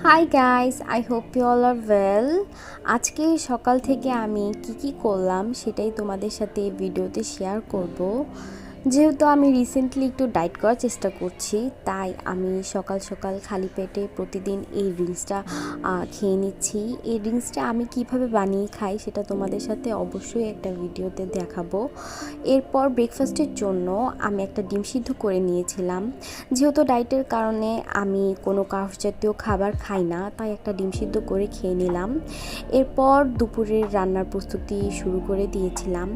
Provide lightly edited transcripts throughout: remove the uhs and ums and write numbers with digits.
High guys, I hope you all are well. আজকে সকাল থেকে আমি কি করলাম সেটাই তোমাদের সাথে ভিডিওতে শেয়ার করব। যেহেতু আমি রিসেন্টলি একটু ডায়েট করার চেষ্টা করছি, তাই আমি সকাল সকাল খালি পেটে প্রতিদিন এই ড্রিঙ্কসটা খেয়ে নিচ্ছি। এই ড্রিঙ্কসটা আমি কিভাবে বানিয়ে খাই সেটা তোমাদের সাথে অবশ্যই একটা ভিডিওতে দেখাবো। এরপর ব্রেকফাস্টের জন্য আমি একটা ডিম সিদ্ধ করে নিয়েছিলাম। যেহেতু ডায়েটের কারণে আমি কোনো কার্বস জাতীয় খাবার খাই না, তাই একটা ডিম সিদ্ধ করে খেয়ে নিলাম। এরপর দুপুরের রান্নার প্রস্তুতি শুরু করে দিয়েছিলাম।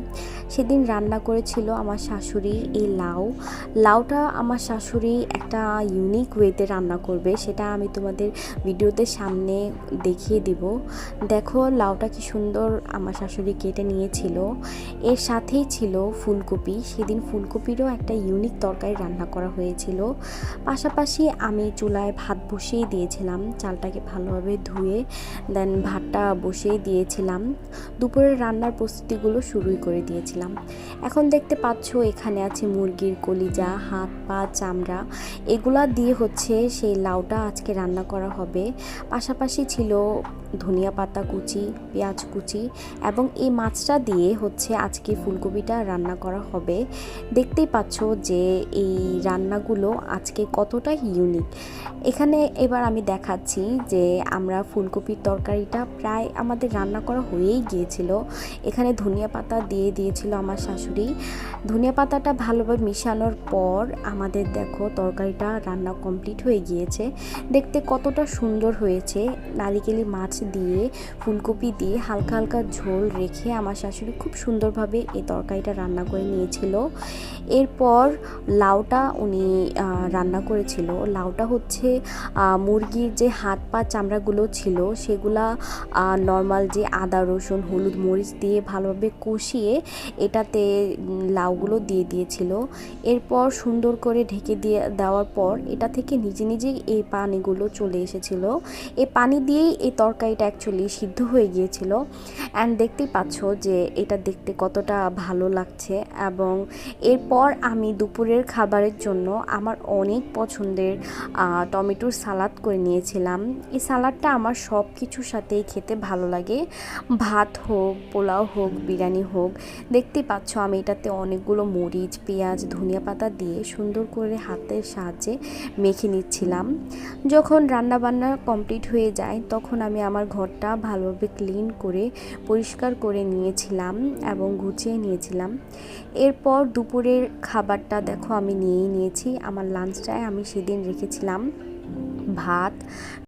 সেদিন রান্না করেছিল আমার শাশুড়ি এই লাউটা আমার শাশুড়ি একটা ইউনিক ওয়েতে রান্না করবে, সেটা আমি তোমাদের ভিডিওতে সামনে দেখিয়ে দিব। দেখো লাউটা কি সুন্দর আমার শাশুড়ি কেটে নিয়েছিল। এর সাথেই ছিল ফুলকপি, সেদিন ফুলকপিরও একটা ইউনিক তরকারি রান্না করা হয়েছিল। পাশাপাশি আমি চুলায় ভাত বসিয়ে দিয়েছিলাম, চালটাকে ভালোভাবে ধুয়ে দেন ভাতটা বসিয়ে দিয়েছিলাম। দুপুরের রান্নার প্রস্তুতিগুলো শুরুই করে দিয়েছিলাম। এখন দেখতে পাচ্ছ এখানে আছে মুরগির কলিজা, হাত পা চামড়া, এগুলা দিয়ে হচ্ছে সেই লাউটা আজকে রান্না করা হবে। পাশাপাশি ছিল ধনিয়া পাতা কুচি, পেঁয়াজ কুচি এবং এই মাছটা দিয়ে হচ্ছে আজকে ফুলকপিটা রান্না করা হবে। দেখতেই পাচ্ছ যে এই রান্নাগুলো আজকে কতটা ইউনিক। এখানে এবার আমি দেখাচ্ছি যে আমরা ফুলকপির তরকারিটা প্রায় আমাদের রান্না করা হয়েই গিয়েছিল। এখানে ধনিয়া পাতা দিয়ে দিয়েছিল আমার শাশুড়ি। ধনিয়া পাতাটা ভালোভাবে মিশানোর পর আমাদের দেখো তরকারিটা রান্না কমপ্লিট হয়ে গিয়েছে। দেখতে কতটা সুন্দর হয়েছে। নারিকেলি মাছ দিয়ে ফুলকপি দিয়ে হালকা হালকা ঝোল রেখে আমার শাশুড়ি খুব সুন্দরভাবে এই তরকারিটা রান্না করে নিয়েছিল। এরপর লাউটা উনি রান্না করেছিল। লাউটা হচ্ছে মুরগির যে হাত পা চামড়াগুলো ছিল সেগুলা নর্মাল যে আদা রসুন হলুদ মরিচ দিয়ে ভালোভাবে কষিয়ে এটাতে লাউগুলো দিয়ে দিয়েছিল। এরপর সুন্দর করে ঢেকে দিয়ে দেওয়ার পর এটা থেকে নিজে নিজেই এই পানিগুলো চলে এসেছিল। এই পানি দিয়েই এই তরকারিটা অ্যাকচুয়ালি সিদ্ধ হয়ে গিয়েছিল। অ্যান্ড দেখতেই পাচ্ছ যে এটা দেখতে কতটা ভালো লাগছে। এবং এরপর আমি দুপুরের খাবারের জন্য আমার অনেক পছন্দের টমেটোর সালাদ করে নিয়েছিলাম। এই সালাদটা আমার সব কিছুর সাথেই খেতে ভালো লাগে, ভাত হোক, পোলাও হোক, বিরিয়ানি হোক। দেখতেই পাচ্ছ আমি এটাতে অনেকগুলো মরিচ, পেঁয়াজ, ধনিয়া পাতা দিয়ে সুন্দর করে হাতের সাহায্যে মেখে নিচ্ছিলাম। যখন রান্নাবান্না কমপ্লিট হয়ে যায় তখন আমি আমার ঘরটা ভালোভাবে ক্লিন করে পরিষ্কার করে নিয়েছিলাম এবং গুছিয়ে নিয়েছিলাম। এরপর দুপুরের খাবারটা দেখো আমি নিয়েই নিয়েছি। আমার লাঞ্চটায় আমি সেদিন রেখেছিলাম ভাত,